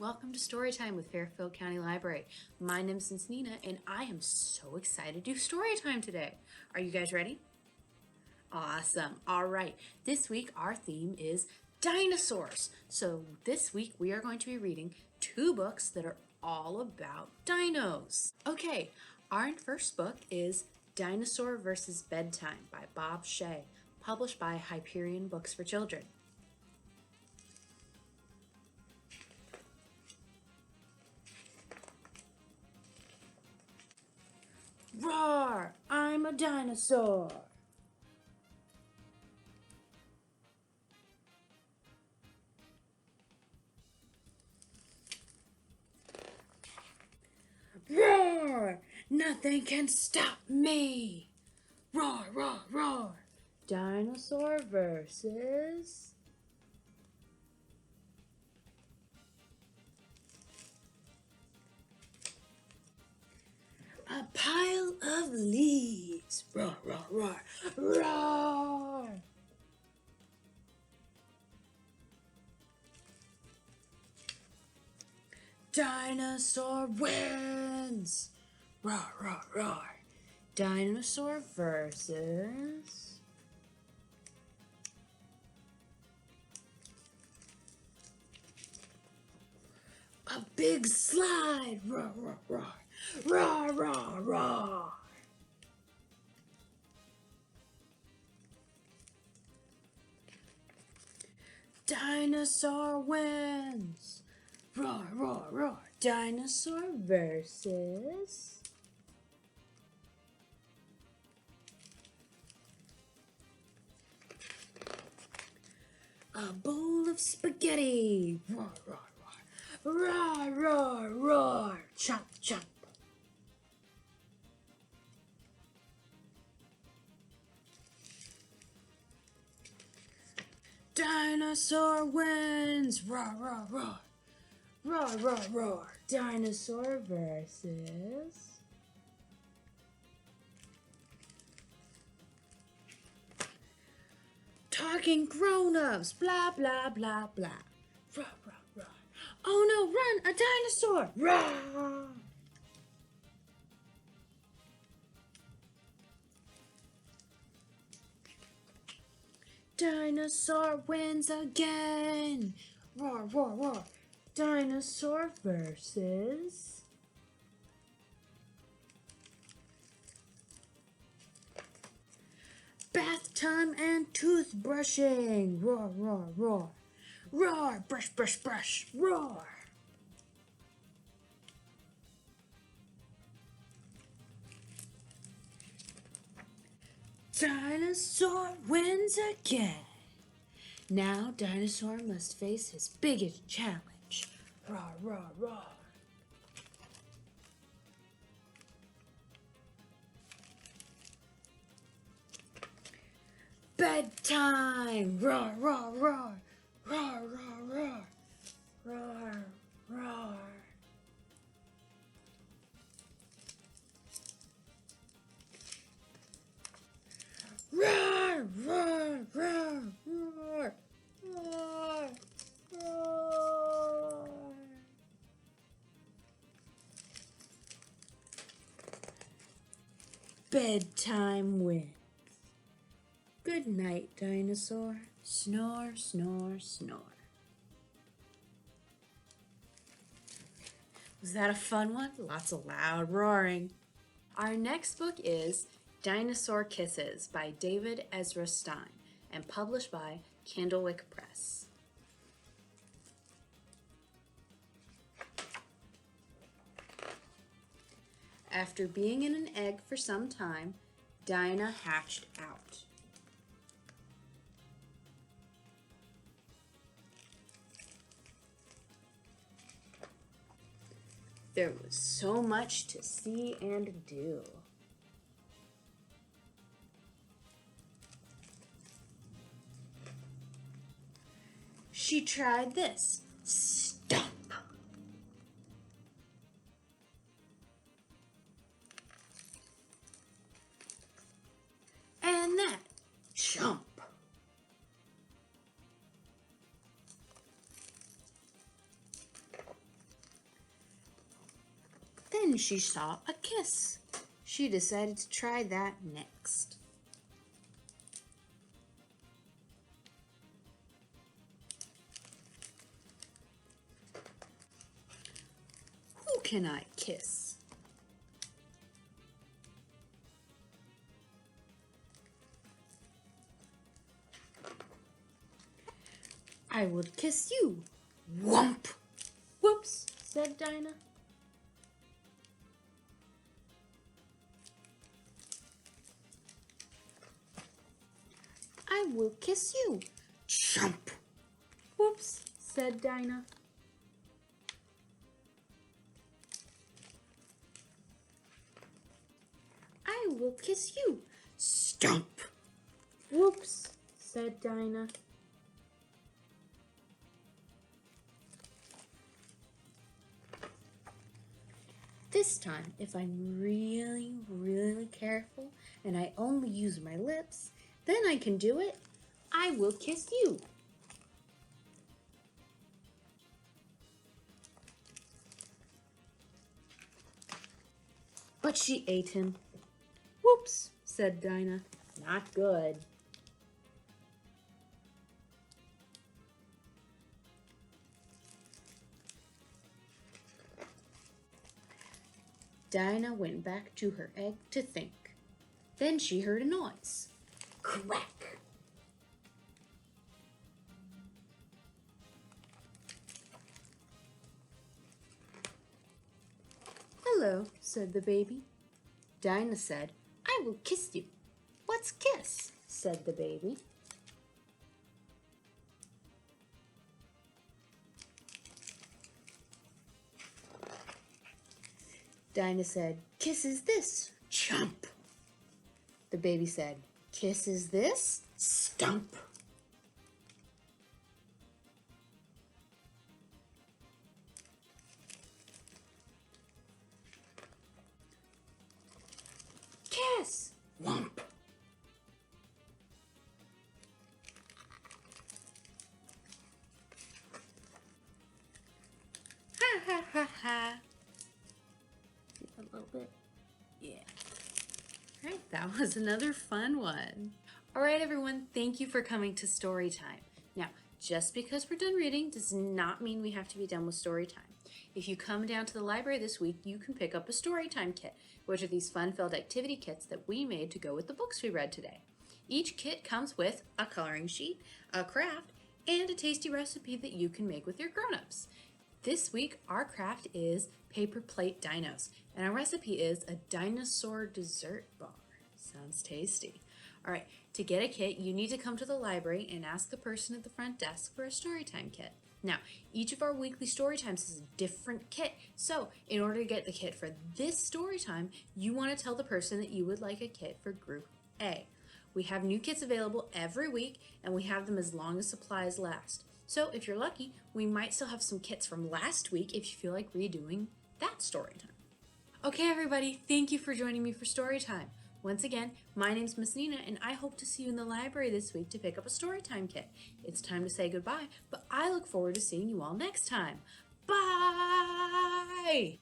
welcome to Storytime with Fairfield County Library. My name's Nina, and I am so excited to do Storytime today. Are you guys ready? Awesome. All right. This week our theme is dinosaurs. So this week we are going to be reading two books that are all about dinos. Okay, our first book is Dinosaur vs. Bedtime by Bob Shea, published by Hyperion Books for Children. Roar! I'm a dinosaur! Roar! Nothing can stop me! Roar, roar, roar! Dinosaur versus... a pile of leaves. Roar, roar, roar, roar! Dinosaur wins! Roar, roar, roar! Dinosaur versus... a big slide! Roar, roar, roar! Roar, roar, roar! Dinosaur wins! Roar, roar, roar! Dinosaur versus... a bowl of spaghetti! Roar, roar, roar! Roar, roar, roar! Chomp, chomp! Dinosaur wins! Roar, roar, roar! Roar, roar, roar! Dinosaur versus... talking grown-ups! Blah, blah, blah, blah! Roar, roar, roar! Oh no, run! A dinosaur! Roar! Dinosaur wins again! Roar, roar, roar! Dinosaur versus... bath time and toothbrushing! Roar, roar, roar! Roar! Brush, brush, brush! Roar! Dinosaur wins again! Now Dinosaur must face his biggest challenge. Roar, roar, roar! Bedtime! Roar, roar, roar! Roar, roar, roar! Roar, roar! Roar, roar, roar, roar, roar, roar. Bedtime wins. Good night, dinosaur. Snore, snore, snore. Was that a fun one? Lots of loud roaring. Our next book is Dinosaur Kisses by David Ezra Stein and published by Candlewick Press. After being in an egg for some time, Dinah hatched out. There was so much to see and do. She tried this. Stomp. And that. Chomp. Then she saw a kiss. She decided to try that next. Who can I kiss? I will kiss you. Whomp! Whoops, said Dinah. I will kiss you. Jump! Whoops, said Dinah. I will kiss you. Stomp! Whoops, said Dinah. This time, if I'm really, really careful and I only use my lips, then I can do it. I will kiss you. But she ate him. Whoops, said Dinah. Not good. Dinah went back to her egg to think. Then she heard a noise. Crack! Hello, said the baby. Dinah said, I will kiss you. What's kiss? Said the baby. Dinah said, kiss is this. Chomp. The baby said, kiss is this. Stomp. Kiss. Whomp. Ha ha ha ha. A little bit. Yeah. All right, that was another fun one. All right, everyone, thank you for coming to Storytime. Now, just because we're done reading does not mean we have to be done with Storytime. If you come down to the library this week, you can pick up a Storytime kit, which are these fun-filled activity kits that we made to go with the books we read today. Each kit comes with a coloring sheet, a craft, and a tasty recipe that you can make with your grown-ups. This week, our craft is paper plate dinos, and our recipe is a dinosaur dessert bar. Sounds tasty. All right, to get a kit, you need to come to the library and ask the person at the front desk for a Storytime kit. Now, each of our weekly Storytimes is a different kit, so in order to get the kit for this Storytime, you want to tell the person that you would like a kit for Group A. We have new kits available every week, and we have them as long as supplies last. So if you're lucky, we might still have some kits from last week if you feel like redoing that story time. Okay, everybody, thank you for joining me for story time. Once again, my name's Miss Nina, and I hope to see you in the library this week to pick up a story time kit. It's time to say goodbye, but I look forward to seeing you all next time. Bye!